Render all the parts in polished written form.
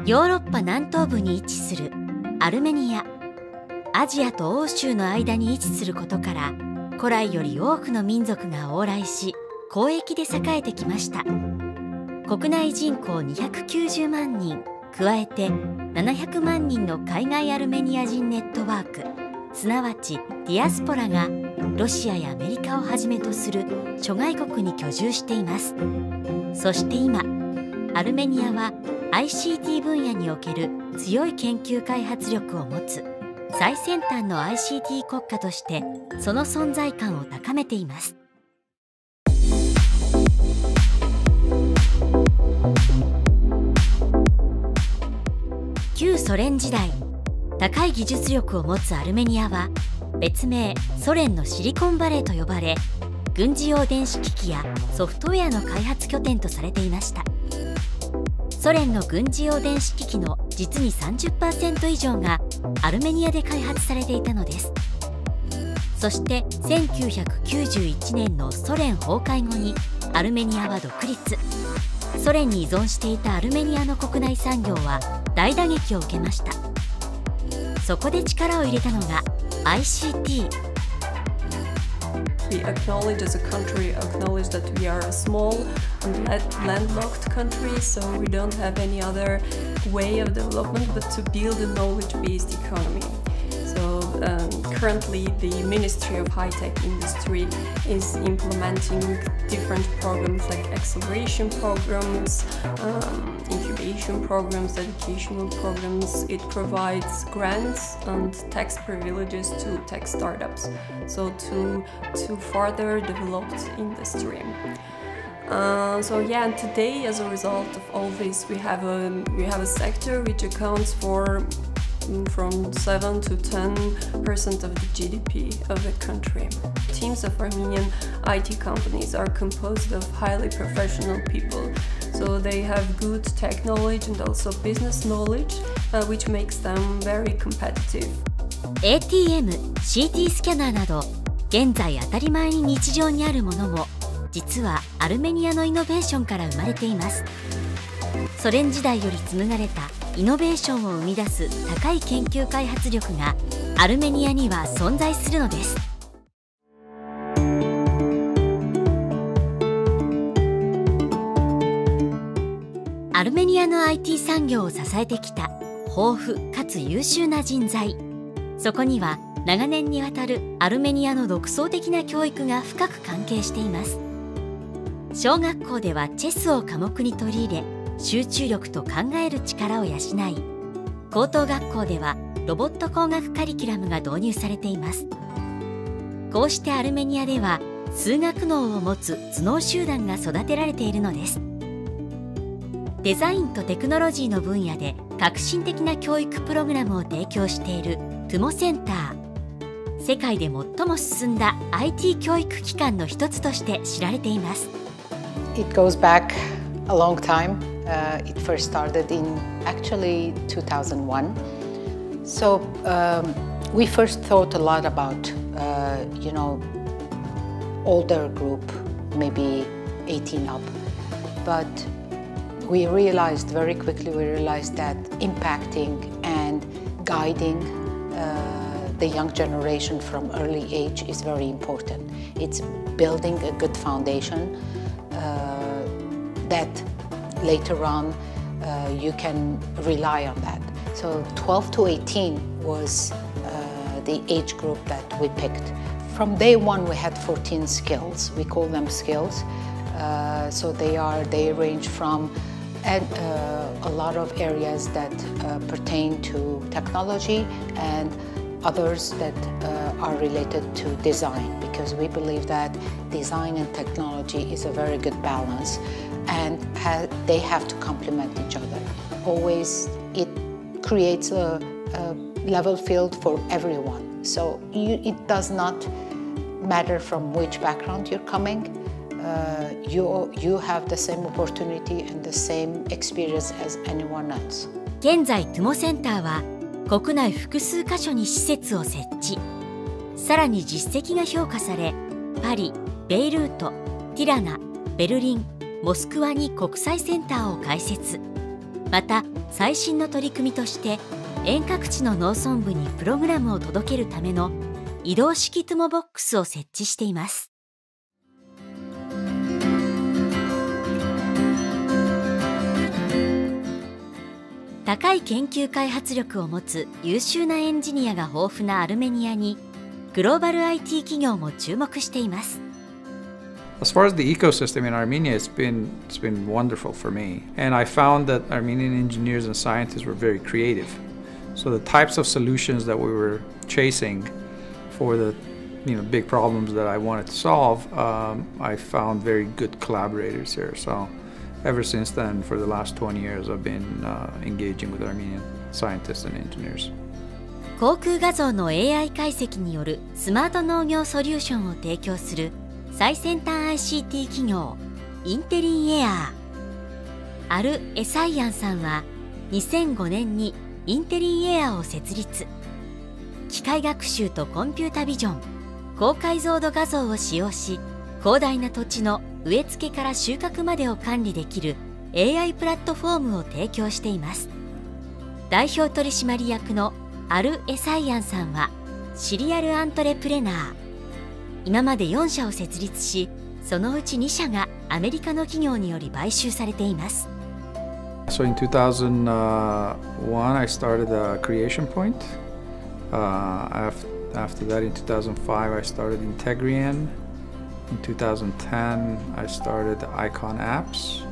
ヨーロッパ南東部に位置するアルメニア。アジアと欧州の間に位置することから古来より多くの民族が往来し交易で栄えてきました。国内人口290万人加えて700万人の海外アルメニア人ネットワーク、すなわちディアスポラがロシアやアメリカをはじめとする諸外国に居住しています。そして今アルメニアは ICT 分野における強い研究開発力を持つ最先端の ICT 国家としてその存在感を高めています。旧ソ連時代、高い技術力を持つアルメニアは別名ソ連のシリコンバレーと呼ばれ、軍事用電子機器やソフトウェアの開発拠点とされていました。ソ連の軍事用電子機器の実に 30% 以上がアルメニアで開発されていたのです。そして1991年のソ連崩壊後にアルメニアは独立。ソ連に依存していたアルメニアの国内産業は大打撃を受けました。そこで力を入れたのが ICT。We acknowledge as a country, acknowledge that we are a small and landlocked country, so we don't have any other way of development but to build a knowledge-based economy. So currently the Ministry of High-Tech Industry is implementing different programs like acceleration programs, incubation programs, educational programs. It provides grants and tax privileges to tech startups, so to further develop industry. So yeah, and today, as a result of all this, we have a sector which accounts for from 7 to 10% of the GDP of the country. Teams of Armenian IT companies are composed of highly professional people, so they have good tech knowledge and also business knowledge, which makes them very competitive. ATM、CT スキャナーなど現在当たり前に日常にあるものも実はアルメニアのイノベーションから生まれています。ソ連時代より紡がれたイノベーションを生み出す高い研究開発力がアルメニアには存在するのです。アルメニアの IT 産業を支えてきた豊富かつ優秀な人材。そこには長年にわたるアルメニアの独創的な教育が深く関係しています。小学校ではチェスを科目に取り入れ集中力と考える力を養い、高等学校ではロボット工学カリキュラムが導入されています。こうしてアルメニアでは数学脳を持つ頭脳集団が育てられているのです。デザインとテクノロジーの分野で革新的な教育プログラムを提供しているトゥモセンター。世界で最も進んだ IT 教育機関の一つとして知られています。It goes back a long time. It first started in actually 2001. So we first thought a lot about, older group, maybe 18 up. But we realized very quickly, that impacting and guiding the young generation from early age is very important. It's building a good foundation that later on you can rely on that. So 12 to 18 was the age group that we picked. From day one we had 14 skills. We call them skills. So they range from a lot of areas that pertain to technology and others that are related to design, because we believe that design and technology is a very good balance and they have to complement each other. Always it creates a level field for everyone. So it does not matter from which background you're coming. You have the same opportunity and the same experience as anyone else. 現在トゥモセンターは国内複数箇所に施設を設置。さらに実績が評価され、パリ、ベイルート、ティラナ、ベルリン、モスクワに国際センターを開設。また最新の取り組みとして遠隔地の農村部にプログラムを届けるための移動式トゥモボックスを設置しています。高い研究開発力を持つ優秀なエンジニアが豊富なアルメニアにグローバル IT 企業も注目しています。As far as the ecosystem in Armenia, it's been wonderful for me, and I found that Armenian engineers and scientists were very creative. So the types of solutions that we were chasing for the big problems that I wanted to solve, I found very good collaborators here. So ever since then, for the last 20 years, I've been engaging with Armenian scientists and engineers. 航空画像の AI 解析によるスマート農業ソリューションを提供する最先端 ICT 企業インテリンエアー。アル・エサイアンさんは2005年にインテリンエアーを設立。機械学習とコンピュータビジョン、高解像度画像を使用し、広大な土地の植え付けから収穫までを管理できる AI プラットフォームを提供しています。代表取締役のアル・エサイアンさんはシリアルアントレプレナー。今まで4社を設立し、そのうち2社がアメリカの企業により買収されています。So in 2001, I started Creation Point. After that, in 2005, I started Integrian. In 2010, I started Icon Apps.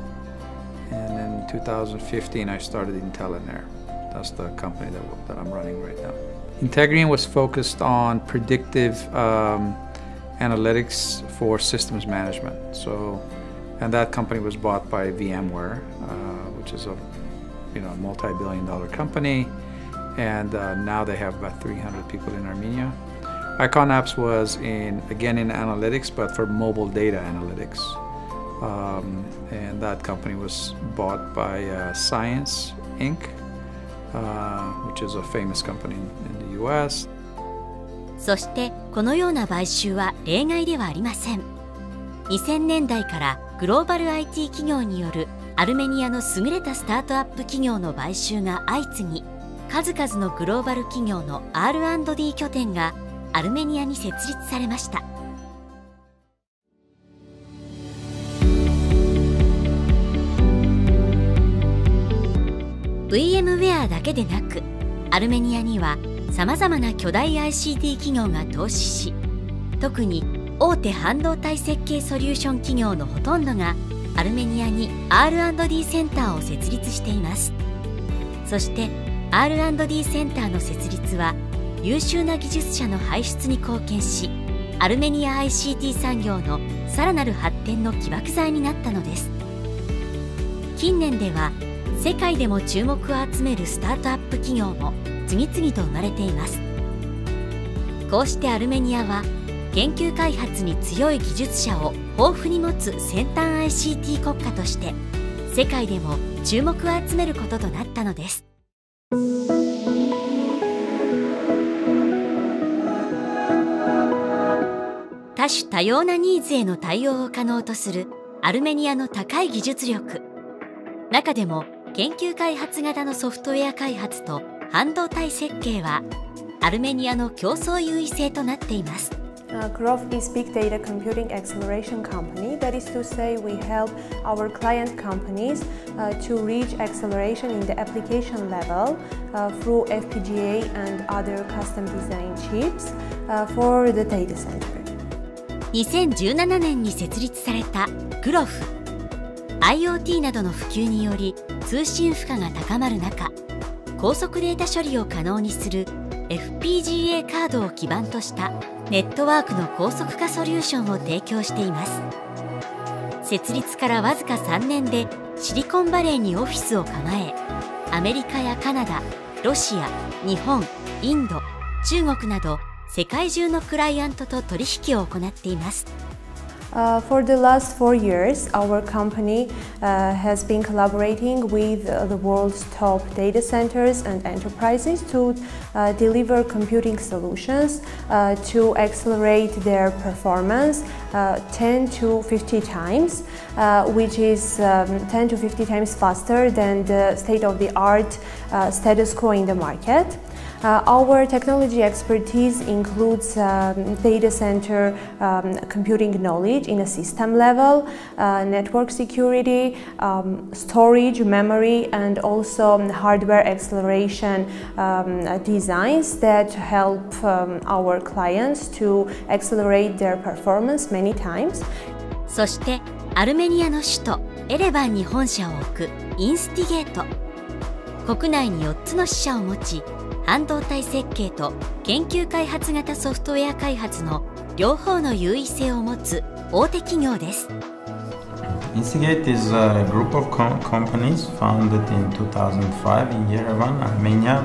And in 2015, I started Intelenair. That's the company that I'm running right now. Integrian was focused on predictive analytics for systems management. And that company was bought by VMware, which is a multi-billion-dollar company. And now they have about 300 people in Armenia. Icon Apps was again in analytics, but for mobile data analytics. And that company was bought by Science Inc., which is a famous company in the US. そしてこのような買収は例外ではありません。2000年代からグローバル IT 企業によるアルメニアの優れたスタートアップ企業の買収が相次ぎ、数々のグローバル企業の R&D 拠点がアルメニアに設立されました。VMware だけでなく、アルメニアにはさまざまな巨大 ICT 企業が投資し、特に大手半導体設計ソリューション企業のほとんどがアルメニアに R&D センターを設立しています。そして R&D センターの設立は優秀な技術者の輩出に貢献し、アルメニア ICT 産業のさらなる発展の起爆剤になったのです。近年では世界でも注目を集めるスタートアップ企業も次々と生まれています。こうしてアルメニアは研究開発に強い技術者を豊富に持つ先端 ICT 国家として世界でも注目を集めることとなったのです。多種多様なニーズへの対応を可能とするアルメニアの高い技術力。中でも研究開発型のソフトウェア開発と半導体設計はアルメニアの競争優位性となっています。Growth is big data computing acceleration company. That is to say, we help our client companies to reach acceleration in the application level through FPGA and other custom design chips for the data center. 2017年に設立されたグロフ。IoT などの普及により通信負荷が高まる中、高速データ処理を可能にする FPGA カードを基盤としたネットワークの高速化ソリューションを提供しています。設立からわずか3年でシリコンバレーにオフィスを構え、アメリカやカナダ、ロシア、日本、インド、中国など世界中のクライアントと取引を行っています。For the last 4 years, our company has been collaborating with the world's top data centers and enterprises to deliver computing solutions to accelerate their performance 10 to 50 times, which is 10 to 50 times faster than the state-of-the-art status quo in the market. Our technology expertise includes data center computing knowledge in a system level, network security, storage, memory, and also hardware acceleration designs that help our clients to accelerate their performance many times. そしてアルメニアの首都エレバンに本社を置くインスティゲート。国内に4つの支社を持ち、半導体設計と研究開発型ソフトウェア開発の両方の優位性を持つ大手企業です。Instigate is a group of companies founded in 2005 in Yerevan, Armenia,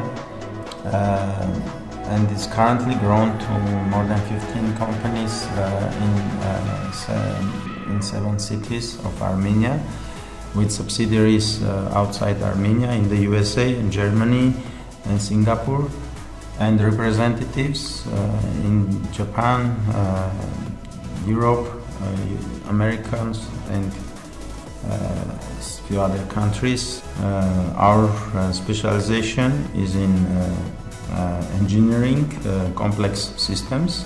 and it's currently grown to more than 15 companies in 7 cities of Armenia, with subsidiaries outside Armenia in the USA and Germany and Singapore, and representatives in Japan, Europe, Americans, and a few other countries. Our specialization is in engineering complex systems,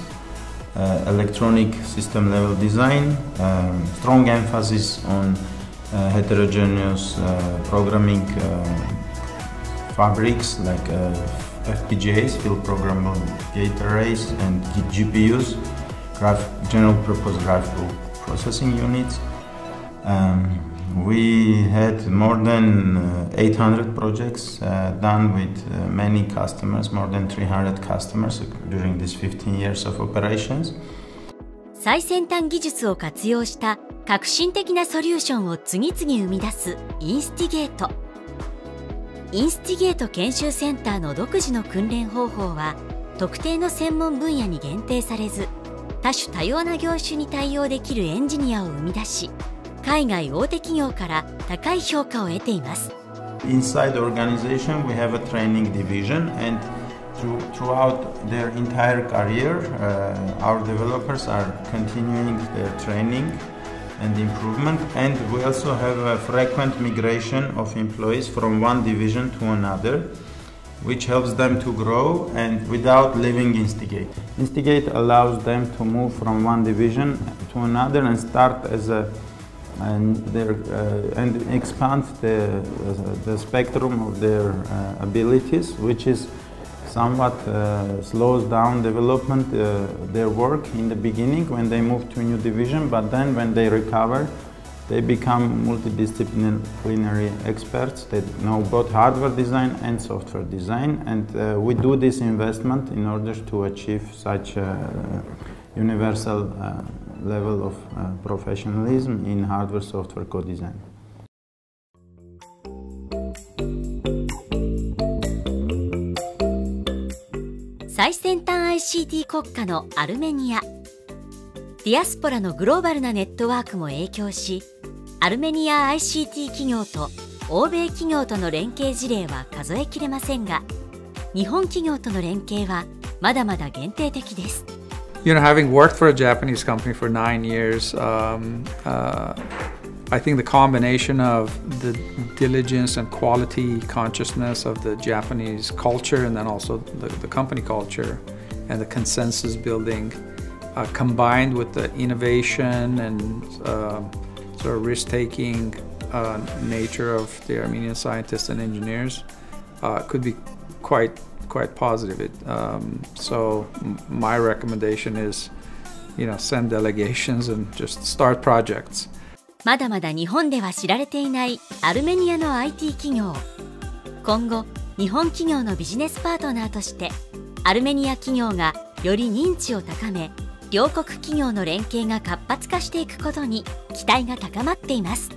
electronic system level design, strong emphasis on heterogeneous programming fabrics like FPGAs, field programmable gate arrays, and GPUs, general purpose graphical processing units. We had more than 800 projects done with many customers, more than 300 customers during these 15 years of operations. 最先端技術を活用した革新的なソリューションを次々生み出すインスティゲート。インスティゲート研修センターの独自の訓練方法は特定の専門分野に限定されず、多種多様な業種に対応できるエンジニアを生み出し、海外大手企業から高い評価を得ています。Inside the organization, we have a training division, and throughout their entire career, our developers are continuing their training and improvement, and we also have a frequent migration of employees from one division to another, which helps them to grow and without leaving Instigate. Instigate allows them to move from one division to another and start as a and expand the spectrum of their abilities, which is somewhat slows down development, their work in the beginning when they move to a new division, but then when they recover, they become multidisciplinary experts that know both hardware design and software design, and we do this investment in order to achieve such a universal level of professionalism in hardware software co-design. 最先端 ICT 国家のアルメニア。ディアスポラのグローバルなネットワークも影響し、アルメニア ICT 企業と欧米企業との連携事例は数えきれませんが、日本企業との連携はまだまだ限定的です。You know, having worked for a Japanese company for 9 years, I think the combination of the diligence and quality consciousness of the Japanese culture, and then also the company culture and the consensus building, combined with the innovation and sort of risk-taking nature of the Armenian scientists and engineers, could be quite positive. So my recommendation is, you know, send delegations and just start projects. まだまだ日本では知られていないアルメニアの IT 企業。今後、日本企業のビジネスパートナーとしてアルメニア企業がより認知を高め、両国企業の連携が活発化していくことに期待が高まっています。